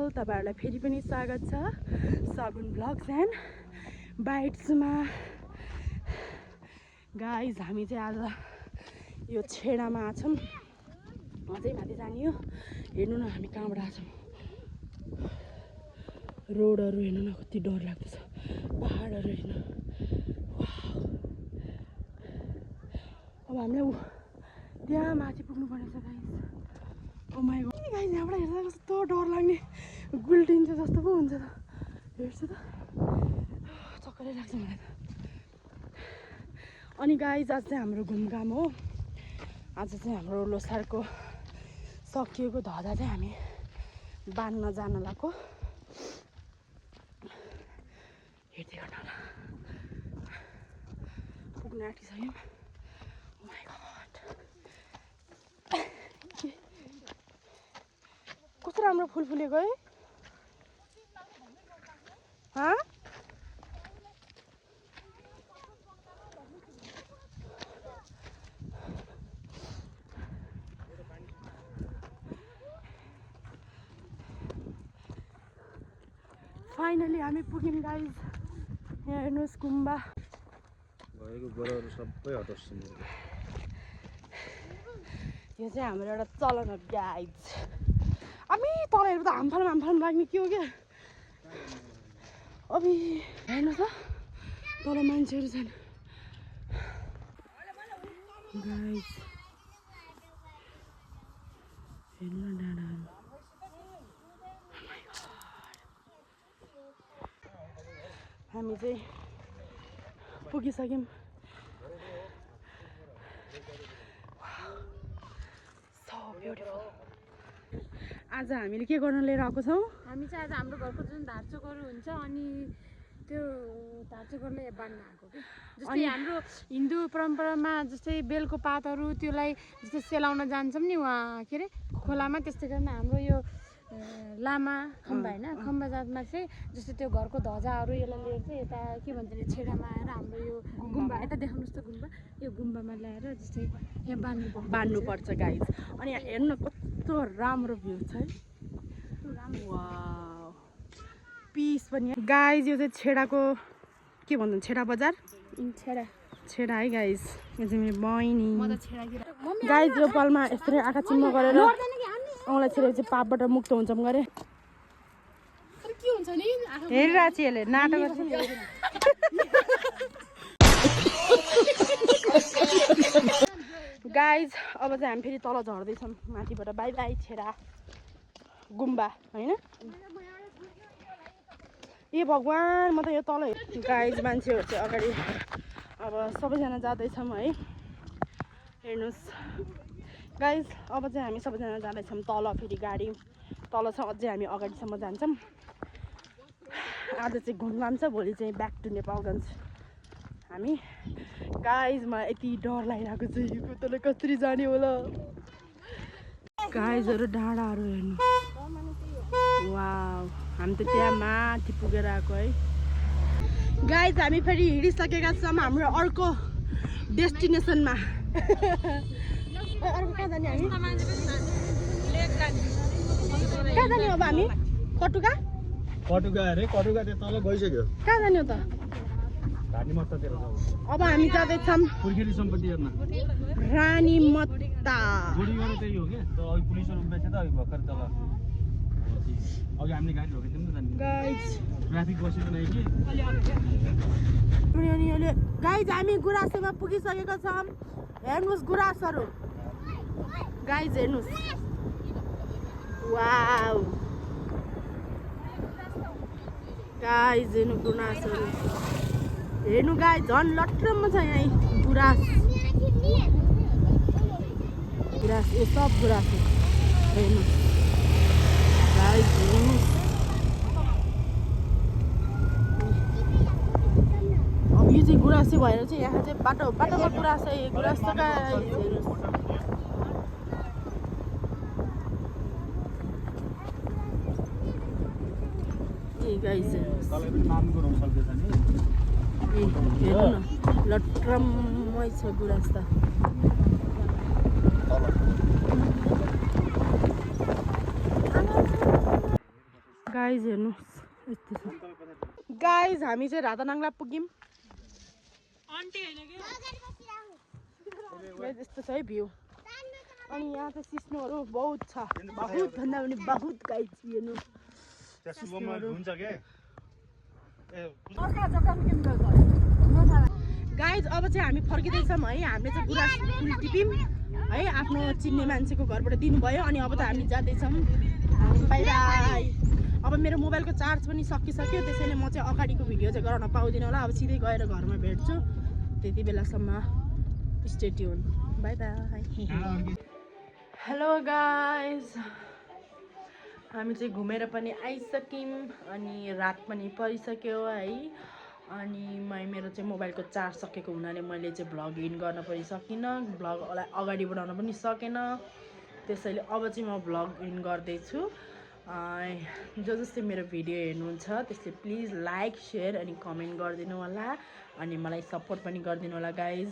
तपाईहरुलाई फेरि पनि स्वागत छ सगुन ब्लग्स एन्ड बाइट्समा। गाइज हामी चाहिँ आज यो छेडामा छौँ, अझै माथि जाने हो। हेर्नु न हामी कहाँबाट आछौँ, रोडहरू हेर्नु न कति डर लाग्दैछ, पहाडहरू हेर्नु। अब हामीले त्यहाँ माथि पुग्नुपर्ने छ guys. Oh my God guys, यहाँबाट हेर्दा कस्तो डर लाग्ने, गुल्टिन्छ जस्तो पो हुन्छ त। हेर्छु त चक्करै लाग्छ मलाई त। अनि गाइज आज चाहिँ हाम्रो घुमघाम हो। आज चाहिँ हाम्रो लोसारको सकिएको धजा चाहिँ हामी बाँध्न जान लागेको। हेर्दै गर्नु होला, पुग्न आँटिसक्यौँ। ओ माई गॉड कस्तो राम्रो फुल फुलेको है। हाँ फाइनली हामी पुग्यौँ गाइज। यहाँ हेर्नुहोस् गुम्बा भएको गोराहरू सबै हटाउँछ। यो चाहिँ हाम्रो एउटा चलन हो गाइज। हामी तल हेर्नु त हामफाल्म लाग्ने के हो क्या। अबि हेर्नु त तल मान्छेहरू छन् गाइज। हेर्नु न डाँडाहरू। हामी चाहिँ पुगिसक्यौँ। So beautiful. आज हामीले के गर्न लिएर आएको छौँ? हामी चाहिँ आज हाम्रो घरको जुन धारचोकहरू हुन्छ अनि त्यो धारचोकहरूलाई बाँड्न आएको कि। जस्तै हाम्रो हिन्दू परम्परामा जस्तै बेलको पातहरू त्यसलाई जस्तै सेलाउन जान्छौँ नि वहाँ के अरे खोलामा, त्यस्तै कारण हाम्रो यो लामा खम्बा होइन, खम्बा जातमा चाहिँ जस्तै त्यो घरको ध्वजाहरू यसलाई लिएर चाहिँ यता के भन्छ अरे छेडामा आएर हाम्रो यो गुम्बा, यता देखाउनुहोस् त गुम्बा, यो गुम्बामा ल्याएर जस्तै यहाँ बाँध्नुपर्छ गाइज। अनि यहाँ हेर्नु न कस्तो राम्रो भ्यू छ है। वाउ पिस पनि गाइज। यो चाहिँ छेडाको के भन्छ, छेडा बजार, छेडा है गाइज। यो चाहिँ मेरो बहिनी गाइज। यो पलमा यसरी आँखा चिम्म गरेर औँलाई छिरेपछि पापबाट मुक्त हुन्छौँ गरे। हेरिरहेको छु यसले नाटक गर्छ। गाइज अब चाहिँ हामी फेरि तल झर्दैछौँ माथिबाट। बाई बाई छेडा गुम्बा होइन। ए भगवान्, म त यो तल गाइज मान्छेहरू चाहिँ अगाडि अब सबैजना जाँदैछौँ है। हेर्नुहोस् गाइज अब चाहिँ हामी सबैजना जाँदैछौँ तल। फेरि गाडी तल छ, अझै हामी अगाडिसम्म जान्छौँ। आज चाहिँ घुमघाम छ, भोलि चाहिँ ब्याक टु नेपालगञ्ज हामी। गाइज मलाई यति डर लागिरहेको छ, यो तल कसरी जाने होला। गाइजहरू डाँडाहरू हेर्नु। वाउ हामी त त्यहाँ माथि पुगेर आएको है गाइज। हामी फेरि हिँडिसकेका छौँ हाम्रो अर्को डेस्टिनेसनमा। अर्को कहाँ जाने हामी? कहाँ जाने अब हामी? कटुका अरे कटुका त्यो तल गइसक्यो। कहाँ जाने हो त? अब हामी जाँदैछौँ पुर्खेली सम्पत्ति हेर्न। रानी मत्ता। गोडीबाट त्यही हो क्या, त अघि पुलिसहरू उभिएको छ त अघि भर्खर तल। अघि हामीले गाडी रोकेको थियौँ नि त गाइज। ट्राफिक बसेको नै कि। अनि गाइज हामी गुराँसमा पुगिसकेका छौँ। हेर्नुहोस् गुराँसहरू गाइज, हेर्नुहोस्। वाउ गाइज हेर्नु गुराँसहरू हेर्नु गाइज, झन् लट्रम्म छ यहाँ गुराँस। यो सब गुराँस हो हेर्नु गाइज। हेर्नुहोस् अब यो चाहिँ गुराँसै भएर चाहिँ यहाँ चाहिँ बाटोमा गुराँस है। गुराँस त कहाँ हेर्नुहोस्। गाइज हेर्नु न लट्रम्मै छ गुराँस त। गाइज हेर्नुहोस् यस्तो छ गाइज हामी चाहिँ राधानाङ्ला पुग्यौँ यस्तो छ है भ्यू अनि यहाँ चाहिँ सिस्नोहरू बहुत छ बहुत भन्दा पनि बहुत गाइज हेर्नु गाइज अब चाहिँ हामी फर्किँदैछौँ है हामीले चाहिँ गुराँस फुल टिप्यौँ है आफ्नो चिन्ने मान्छेको घरबाट दिनुभयो अनि अब त हामी जाँदैछौँ बाई बाई अब मेरो मोबाइलको चार्ज पनि सकिसक्यो त्यसैले म चाहिँ अगाडिको भिडियो चाहिँ गराउन पाउँदिनँ होला अब सिधै गएर घरमा भेट्छु त्यति बेलासम्म stay tune by bye hello guys हामी चाहिँ घुमेर पनि आइसक्यौँ अनि रात पनि परिसक्यो है अनि मेरो चाहिँ मोबाइलको चार्ज सकेको हुनाले मैले चाहिँ भ्लग इन गर्न पनि सकिनँ भ्लगलाई अगाडि बढाउन पनि सकेन त्यसैले अब चाहिँ म भ्लग इन गर्दैछु जसले मेरो भिडियो हेर्नुहुन्छ त्यसले प्लिज लाइक सेयर अनि कमेन्ट गरिदिनु होला अनि मलाई सपोर्ट पनि गरिदिनु होला गाइज